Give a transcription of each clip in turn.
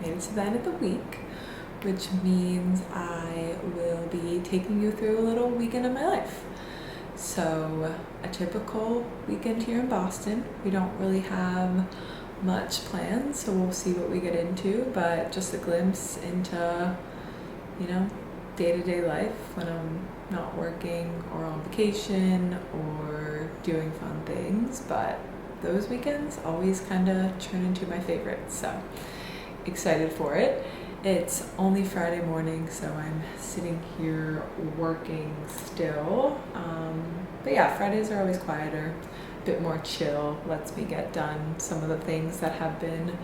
made it to the end of the week, which means I will be taking you through a little weekend of my life. So, a typical weekend here in Boston. We don't really have much planned, so we'll see what we get into, but just a glimpse into, day-to-day life when I'm not working or on vacation or doing fun things. But those weekends always kind of turn into my favorites, so excited for it. It's only Friday morning, so I'm sitting here working still. But yeah, Fridays are always quieter, a bit more chill, lets me get done some of the things that have been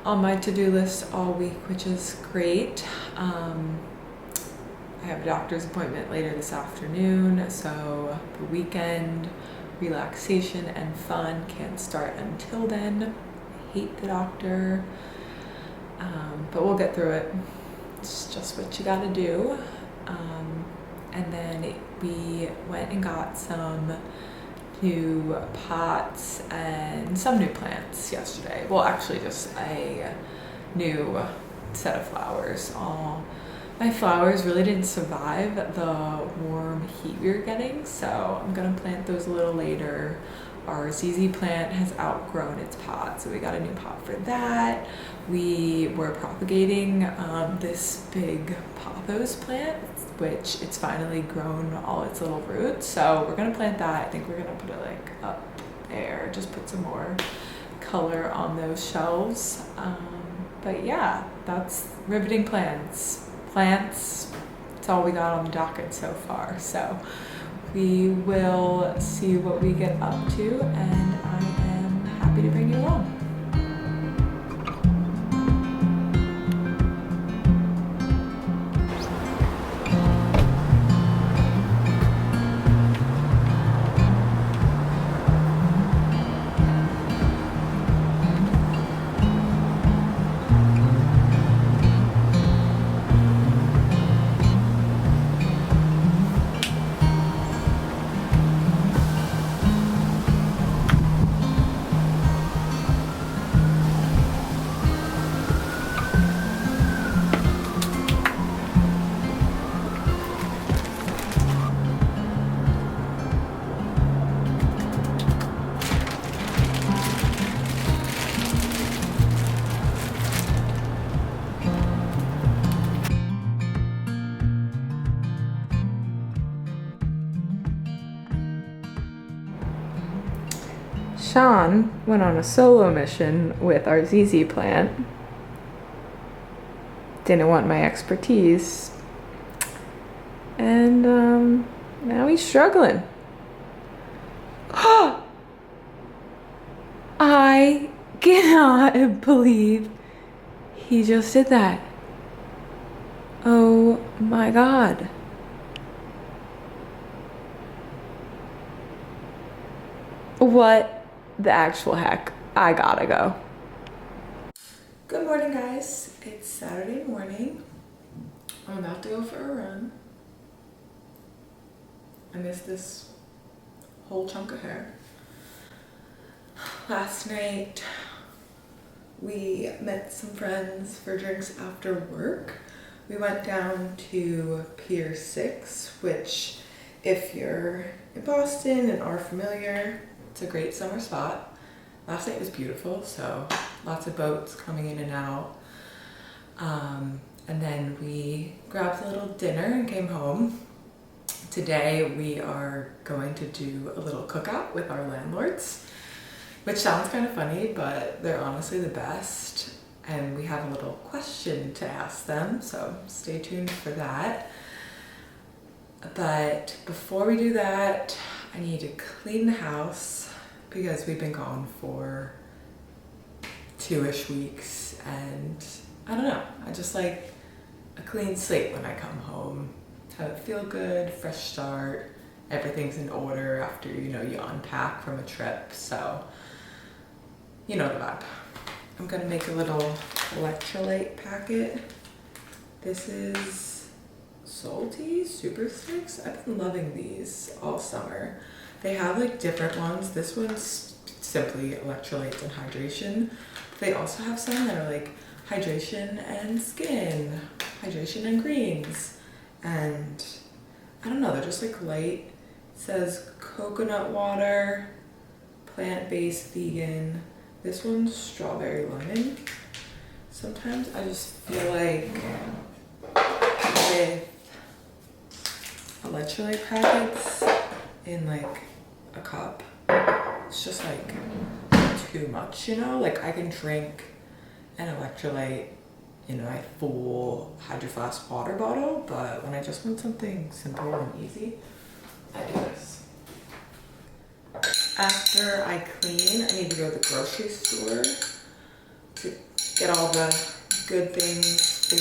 on my to-do list all week, which is great. I have a doctor's appointment later this afternoon, so the weekend relaxation and fun can't start until then. I hate the doctor. But we'll get through it. It's just what you gotta do. And then we went and got some new pots and some new plants yesterday. Well, actually just a new set of flowers. My flowers really didn't survive the warm heat we were getting, so I'm gonna plant those a little later. Our ZZ plant has outgrown its pot, so we got a new pot for that. We were propagating this big pothos plant, which it's finally grown all its little roots. So we're gonna plant that. I think we're gonna put it like up there, just put some more color on those shelves. But yeah, that's riveting plants. It's all we got on the docket so far. So we will see what we get up to, and I am happy to bring you along. Sean went on a solo mission with our ZZ plant. Didn't want my expertise. And now he's struggling. I cannot believe he just did that. Oh my God. What the actual heck? I gotta go. Good morning, guys. It's Saturday morning. I'm about to go for a run. I missed this whole chunk of hair. Last night we met some friends for drinks after work. We went down to Pier 6, which if you're in Boston and are familiar, it's a great summer spot. Last night was beautiful, so lots of boats coming in and out. And then we grabbed a little dinner and came home. Today we are going to do a little cookout with our landlords, which sounds kind of funny, but they're honestly the best. And we have a little question to ask them, so stay tuned for that. But before we do that, I need to clean the house because we've been gone for 2-ish weeks, and I don't know, I just like a clean slate when I come home. Have it feel good, fresh start, everything's in order after you unpack from a trip, so you know the vibe. I'm gonna make a little electrolyte packet. This is salty super sticks. I've been loving these all summer. They have like different ones. This one's simply electrolytes and hydration. They also have some that are like hydration and skin, hydration and greens, and I don't know, they're just like light. It says coconut water, plant-based vegan. This one's strawberry lemon. Sometimes I just feel like with electrolyte packets in like a cup, it's just like too much, you know? Like I can drink an electrolyte in a full Hydro Flask water bottle, but when I just want something simple and easy, I do this. After I clean, I need to go to the grocery store to get all the good things for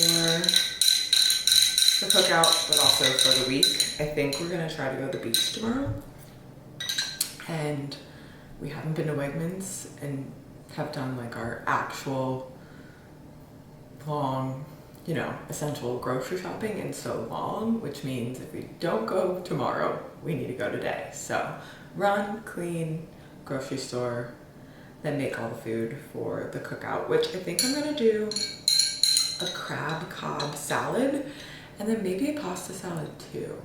the cookout, but also for the week. I think we're gonna try to go to the beach tomorrow. And we haven't been to Wegmans and have done like our actual long, you know, essential grocery shopping in so long, which means if we don't go tomorrow, we need to go today. So run, clean, grocery store, then make all the food for the cookout, which I think I'm gonna do a crab cob salad and then maybe a pasta salad too.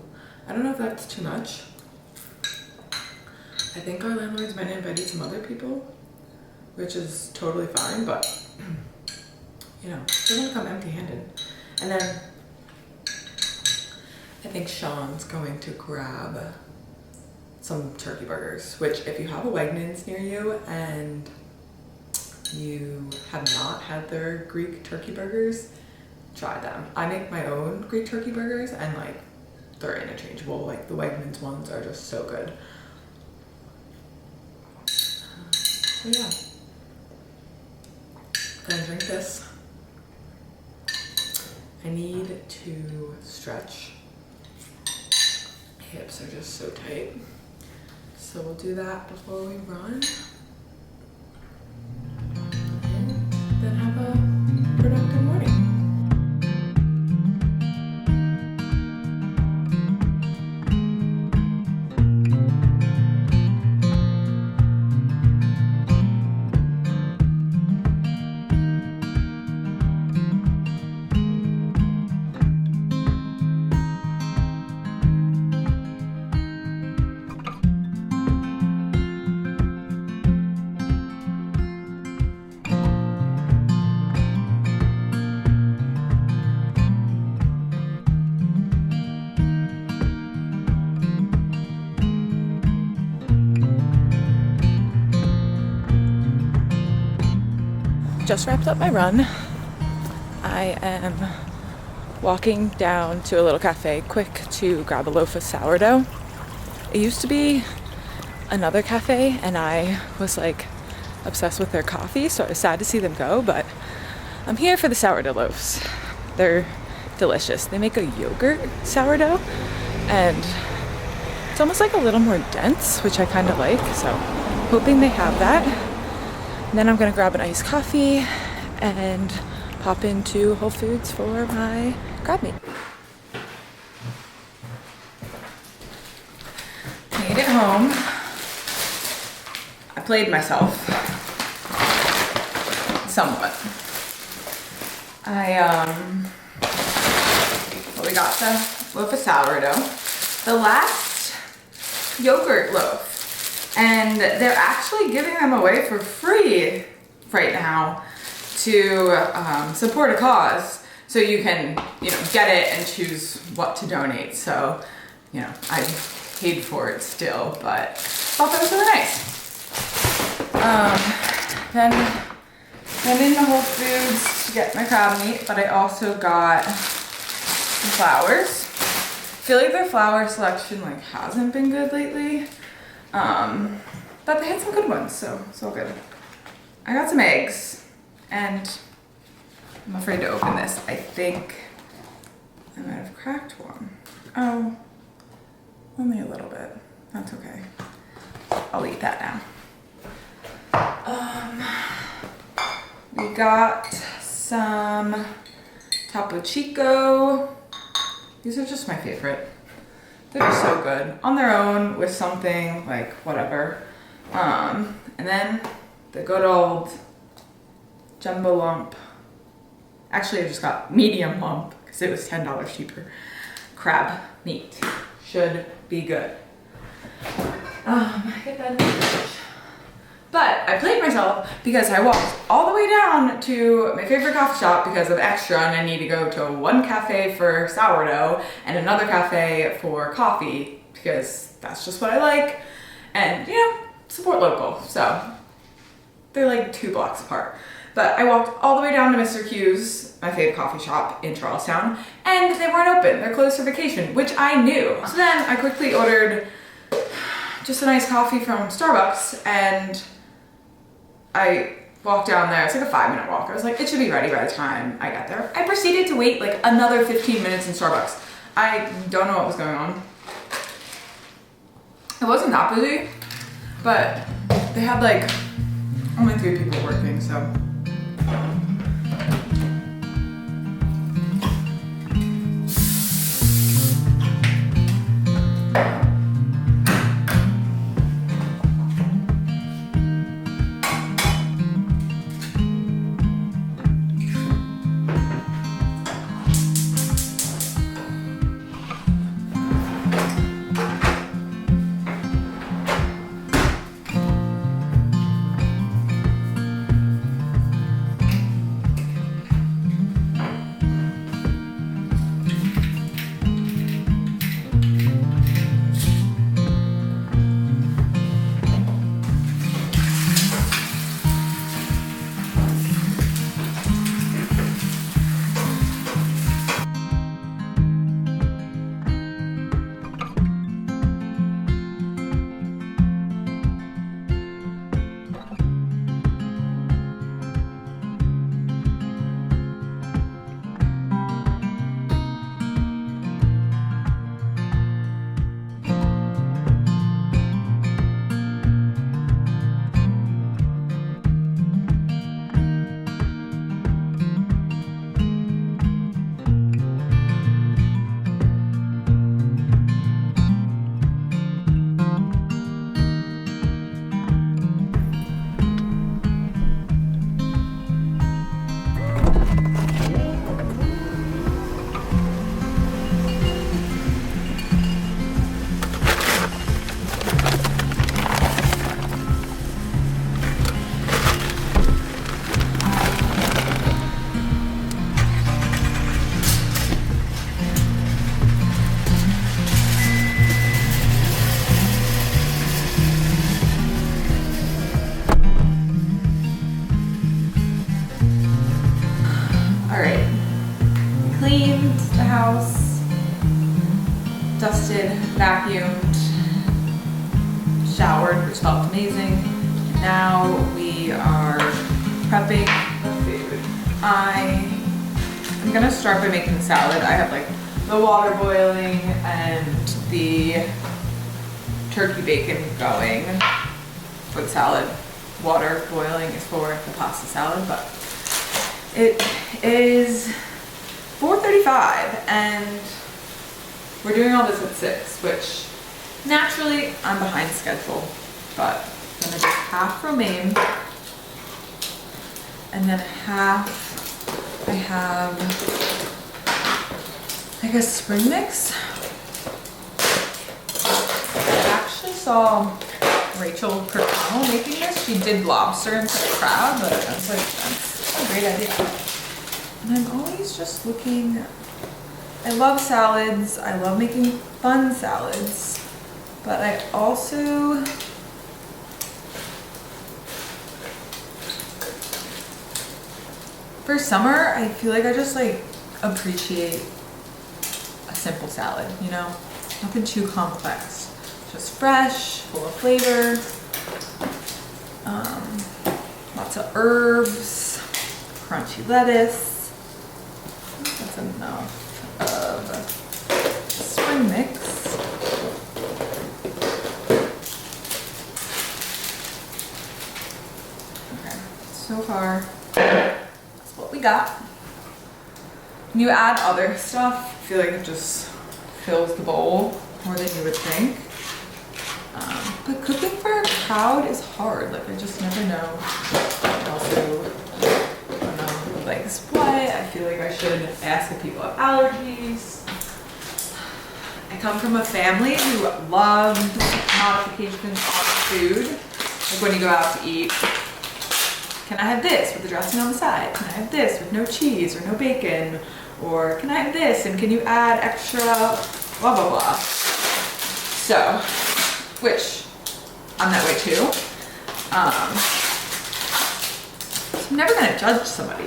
I don't know if that's too much. I think our landlords might have invited some other people, which is totally fine, but you know, they don't come empty-handed. And then I think Sean's going to grab some turkey burgers, which if you have a Wegmans near you and you have not had their Greek turkey burgers, try them. I make my own Greek turkey burgers and like they're interchangeable. Like the Wegmans ones are just so good. So yeah, gonna drink this. I need to stretch. Hips are just so tight. So we'll do that before we run. And then have a productive morning. Just wrapped up my run. I am walking down to a little cafe quick to grab a loaf of sourdough. It used to be another cafe and I was like obsessed with their coffee, so I was sad to see them go, but I'm here for the sourdough loaves. They're delicious. They make a yogurt sourdough and it's almost like a little more dense, which I kind of like, so hoping they have that. And then I'm gonna grab an iced coffee and pop into Whole Foods for my crab meat. Made it home. I played myself somewhat. We got the loaf of sourdough, the last yogurt loaf. And they're actually giving them away for free right now to support a cause. So you can, you know, get it and choose what to donate. So, you know, I paid for it still, but thought that was really nice. Then went into Whole Foods to get my crab meat, but I also got some flowers. I feel like their flower selection like hasn't been good lately. But they had some good ones, so it's all good. I got some eggs, and I'm afraid to open this. I think I might have cracked one. Oh, only a little bit. That's okay. I'll eat that now. We got some Topo Chico. These are just my favorite. They're just so good on their own with something like whatever. And then the good old jumbo lump Actually, I just got medium lump because it was $10 cheaper. Crab meat. Should be good. Get that in the fridge. But I played myself because I walked all the way down to my favorite coffee shop because of extra, and I need to go to one cafe for sourdough and another cafe for coffee because that's just what I like. And you know, support local. So they're like 2 blocks apart. But I walked all the way down to Mr. Q's, my favorite coffee shop in Charlestown, and they weren't open. They're closed for vacation, which I knew. So then I quickly ordered just a nice coffee from Starbucks, and I walked down there. It's like a 5-minute walk. I was like, it should be ready by the time I get there. I proceeded to wait like another 15 minutes in Starbucks. I don't know what was going on. It wasn't that busy, but they had like only 3 people working, so. Cleaned the house, dusted, vacuumed, showered, which felt amazing. Now we are prepping the food. I'm gonna start by making the salad. I have like the water boiling and the turkey bacon going for the salad. Water boiling is for the pasta salad, but it is 4:35 and we're doing all this at 6, which naturally I'm behind schedule, but I'm gonna do half romaine and then half I have like a spring mix. I actually saw Rachel Kirkconnell making this. She did lobster instead of crab, but I was like, that's a great idea. And I'm always just looking, I love salads, I love making fun salads, but I also, for summer, I feel like I just like appreciate a simple salad, you know? Nothing too complex, just fresh, full of flavor, lots of herbs, crunchy lettuce. That's enough of spring mix. Okay, so far, that's what we got. When you add other stuff, I feel like it just fills the bowl more than you would think. But cooking for a crowd is hard. Like, I just never know. Also, I don't know. like what. I feel like I should ask if people have allergies. I come from a family who loved modifications on food. Like when you go out to eat, can I have this with the dressing on the side? Can I have this with no cheese or no bacon? Or can I have this and can you add extra blah, blah, blah. So, which I'm that way too. So I'm never gonna judge somebody.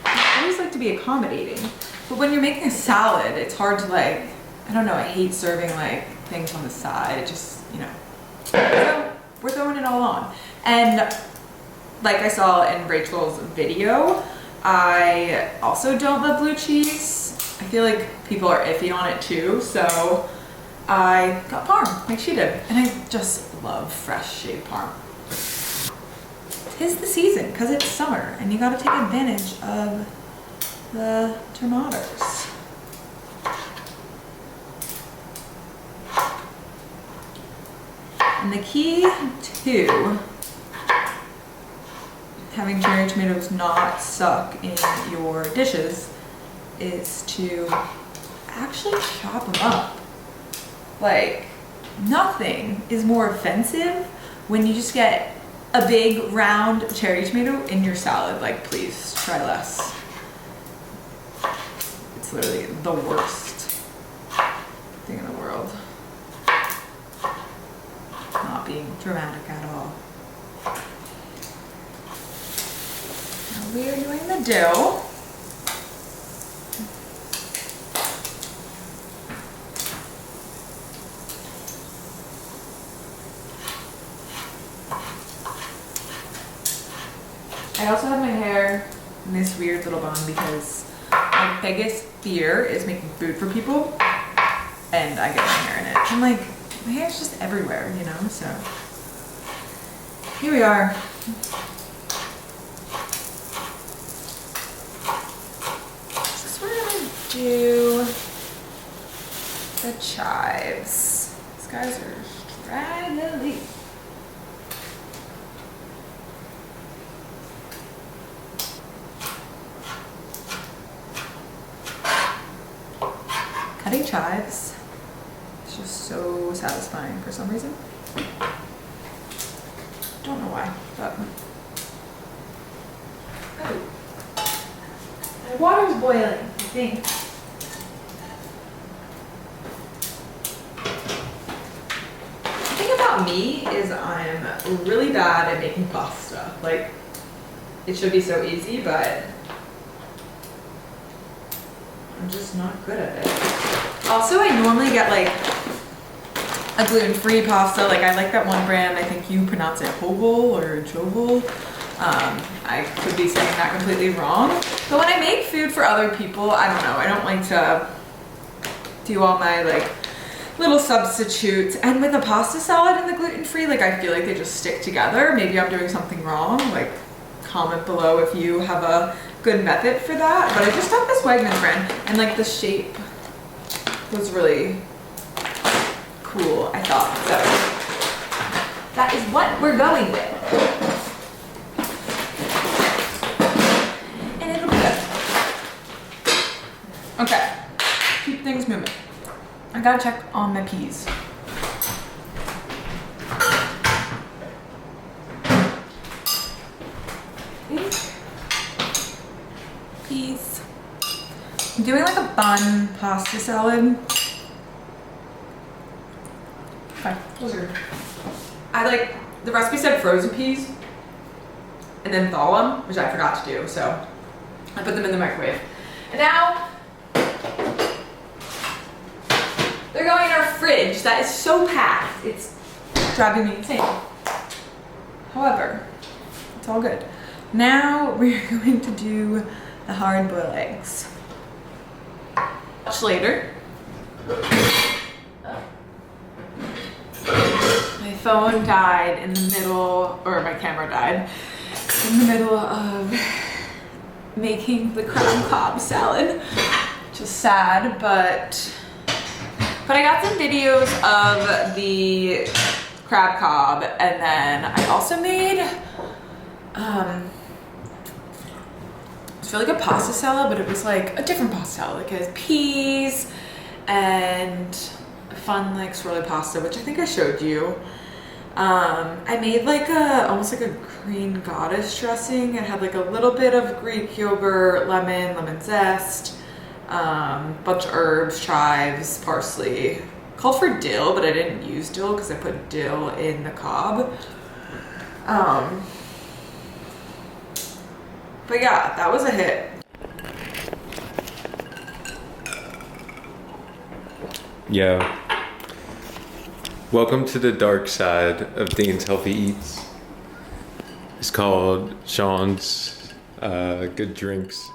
I always like to be accommodating. But when you're making a salad, it's hard to like, I don't know, I hate serving like things on the side. It just, you know. So we're throwing it all on. And like I saw in Rachel's video, I also don't love blue cheese. I feel like people are iffy on it too. So I got parm like she did. And I just love fresh shaved parm. 'Tis the season because it's summer and you gotta take advantage of the tomatoes. And the key to having cherry tomatoes not suck in your dishes is to actually chop them up. Like, nothing is more offensive when you just get a big round cherry tomato in your salad. Like, please try less. It's literally the worst thing in the world. Not being dramatic at all. Now we are doing the dough. I also have my hair in this weird little bun because my biggest fear is making food for people and I get my hair in it. I'm like, my hair's just everywhere, you know, so here we are. So we're gonna do the chives. These guys are straggly. Cutting chives is just so satisfying for some reason. Don't know why, but oh, my water's boiling, I think. The thing about me is I'm really bad at making pasta. Like, it should be so easy, but I'm just not good at it. Also, I normally get like a gluten-free pasta. Like I like that one brand, I think you pronounce it Jovel or Jovel. I could be saying that completely wrong. But when I make food for other people, I don't know, I don't like to do all my like little substitutes. And with the pasta salad and the gluten-free, like I feel like they just stick together. Maybe I'm doing something wrong. Like comment below if you have a good method for that. But I just got this Wegmans brand and like the shape was really cool, I thought. So that is what we're going with. And it'll be good. Okay, keep things moving. I gotta check on my peas. Peas. I'm doing like a bun pasta salad. Okay, those are good. I like, the recipe said frozen peas and then thaw them, which I forgot to do, so I put them in the microwave. And now they're going in our fridge that is so packed, it's driving me insane. However, it's all good. Now we're going to do the hard-boiled eggs. Much later. My phone died in the middle, or my camera died, in the middle of making the crab cob salad. Just sad, but I got some videos of the crab cob, and then I also made for like a pasta salad, but it was like a different pasta salad. Like it has peas and fun like swirly pasta, which I think I showed you. I made like almost like a green goddess dressing. It had like a little bit of Greek yogurt, lemon zest, bunch of herbs, chives, parsley. Called for dill, but I didn't use dill because I put dill in the Cobb. But yeah, that was a hit. Yo. Welcome to the dark side of Dean's Healthy Eats. It's called Sean's Good Drinks.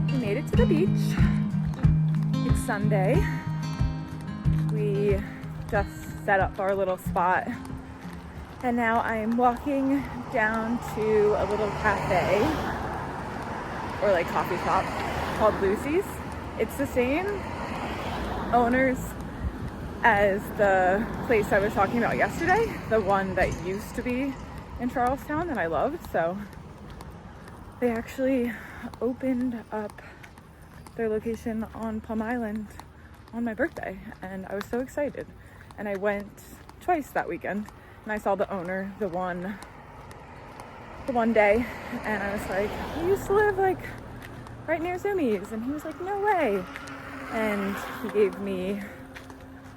We made it to the beach. It's Sunday. We just set up our little spot, and now I'm walking down to a little cafe or like coffee shop called Lucy's. It's the same owners as the place I was talking about yesterday, the one that used to be in Charlestown that I loved. So they actually opened up their location on Plum Island on my birthday, and I was so excited. And I went twice that weekend, and I saw the owner the one day, and I was like, "You used to live like right near Zoomies," and he was like, "No way," and he gave me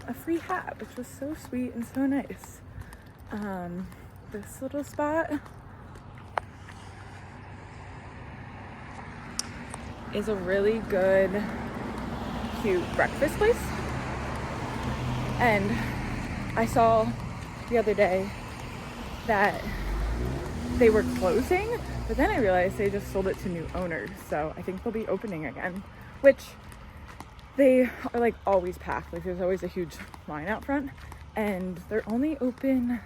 a free hat, which was so sweet and so nice. This little spot is a really good, cute breakfast place. And I saw the other day that they were closing, but then I realized they just sold it to new owners. So I think they'll be opening again, which they are like always packed. Like there's always a huge line out front, and they're only open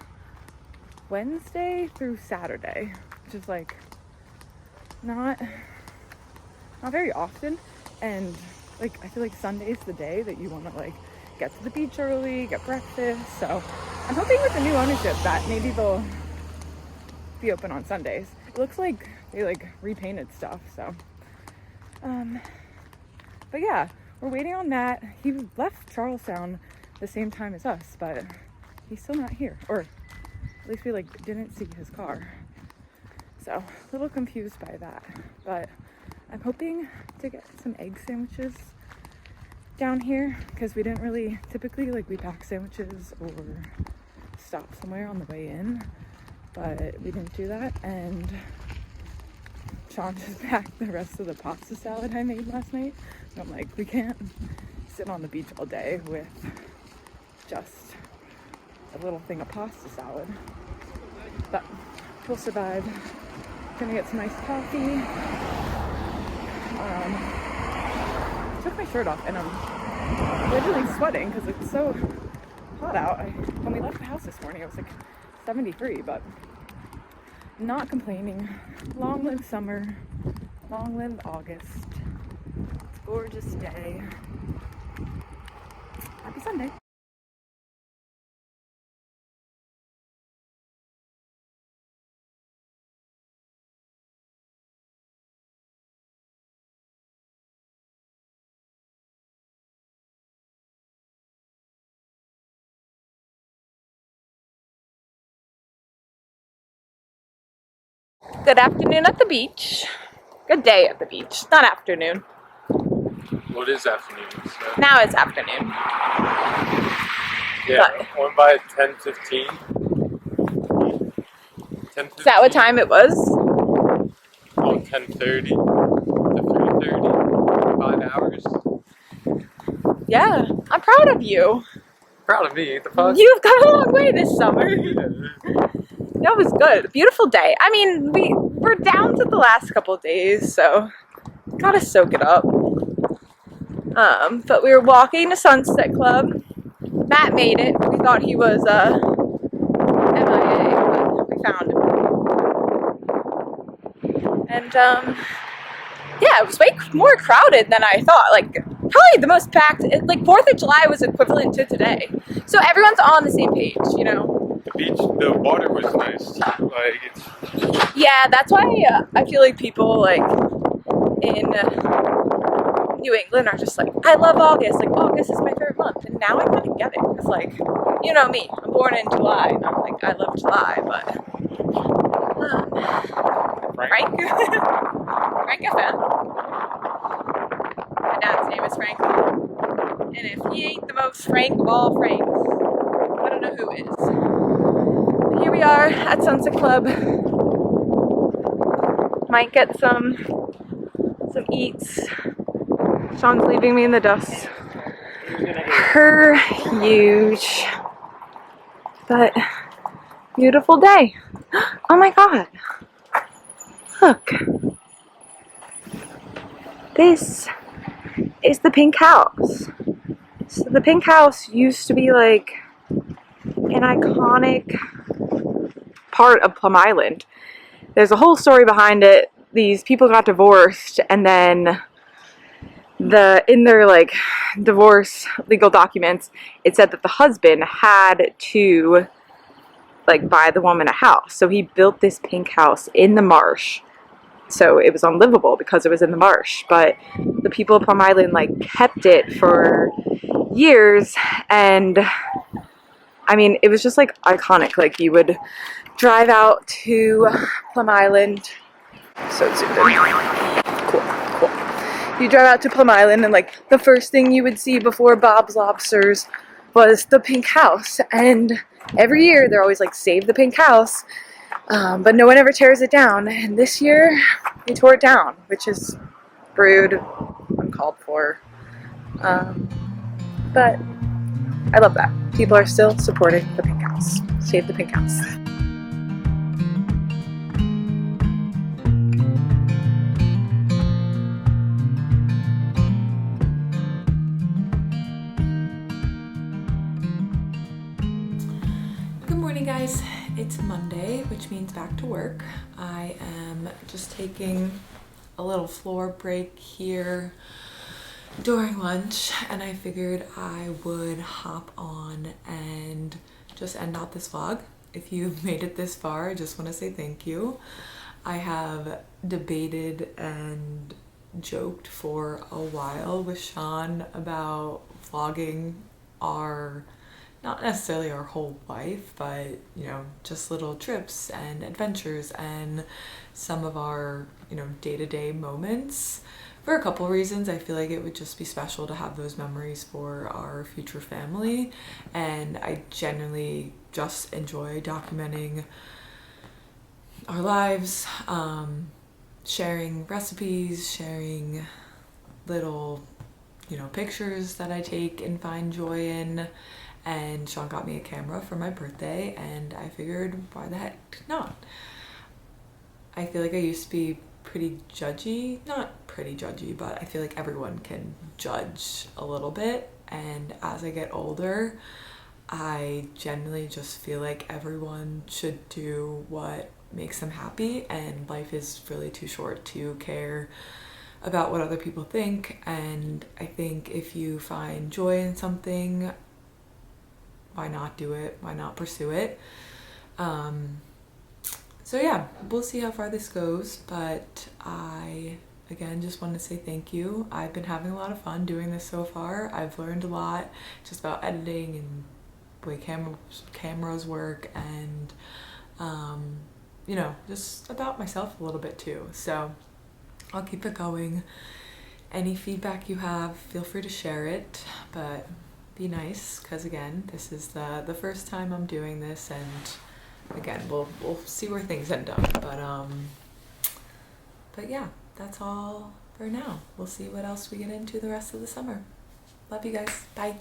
Wednesday through Saturday, which is like not very often. And like I feel like Sunday's the day that you want to like get to the beach early, get breakfast. So I'm hoping with the new ownership that maybe they'll be open on Sundays. It looks like they like repainted stuff. So but yeah, we're waiting on Matt. He left Charlestown the same time as us, but he's still not here, or at least we like didn't see his car. So a little confused by that, but I'm hoping to get some egg sandwiches down here, because we didn't really typically like we pack sandwiches or stop somewhere on the way in, but we didn't do that. And Sean just packed the rest of the pasta salad I made last night, and I'm like, we can't sit on the beach all day with just a little thing of pasta salad, but we'll survive. Gonna get some nice coffee. Took my shirt off and I'm literally sweating because it's so hot out. When we left the house this morning, it was like 73, but not complaining. Long live summer. Long live August. It's a gorgeous day. Happy Sunday. Good afternoon at the beach. Good day at the beach. Not afternoon. What is afternoon? So? Now it's afternoon. Yeah, But one by 10:15. 10:15. Is that what time it was? Oh, 10:30 to 3:30. 5 hours. Yeah, I'm proud of you. Proud of me. The fuck? You've come a long way this summer. Yeah. That was good. Beautiful day. I mean, we're down to the last couple days, so gotta soak it up. But we were walking to Sunset Club. Matt made it. We thought he was MIA, but we found him. And yeah, it was way more crowded than I thought. Like, probably the most packed. Like 4th of July was equivalent to today, so everyone's on the same page, you know. The beach, the water was nice. Like it's Yeah, that's why I feel like people like in New England are just like, I love August. Like August is my favorite month, and now I kind of get it. It's like, you know me, I'm born in July, and I'm like, I love July, but Frank, Frank FM. My dad's name is Frank, and if he ain't the most Frank of all Franks, I don't know who is. But here we are at Sunset Club. Might get some eats. Sean's leaving me in the dust. Per huge, but beautiful day. Oh my god. Look. This is the Pink House. So the Pink House used to be like an iconic part of Plum Island. There's a whole story behind it. These people got divorced, and then in their like divorce legal documents, it said that the husband had to like buy the woman a house. So he built this pink house in the marsh. So it was unlivable because it was in the marsh. But the people of Plum Island like kept it for years, and I mean, it was just like iconic. Like you would drive out to Plum Island. So zoomed in. Cool. You drive out to Plum Island, and like the first thing you would see before Bob's Lobsters was the pink house. And every year they're always like, save the pink house, but no one ever tears it down. And this year they tore it down, which is rude, uncalled for. But I love that people are still supporting the pink house. Save the pink house. Good morning, guys. It's Monday, which means back to work. I am just taking a little floor break here during lunch, and I figured I would hop on and just end out this vlog. If you've made it this far, I just want to say thank you. I have debated and joked for a while with Sean about vlogging our, not necessarily our whole life, but you know, just little trips and adventures and some of our, you know, day-to-day moments. For a couple reasons, I feel like it would just be special to have those memories for our future family, and I genuinely just enjoy documenting our lives, sharing recipes, sharing little, you know, pictures that I take and find joy in. And Sean got me a camera for my birthday, and I figured, why the heck not? I feel like I used to be pretty judgy, not pretty judgy, but I feel like everyone can judge a little bit. And as I get older, I generally just feel like everyone should do what makes them happy, and life is really too short to care about what other people think. And I think if you find joy in something, why not do it? Why not pursue it? So yeah, we'll see how far this goes, but I, again, just want to say thank you. I've been having a lot of fun doing this so far. I've learned a lot just about editing and the way cameras work, and you know, just about myself a little bit too. So I'll keep it going. Any feedback you have, feel free to share it, but be nice, because again, this is the first time I'm doing this, and again, we'll see where things end up. But yeah, that's all for now. We'll see what else we get into the rest of the summer. Love you guys. Bye.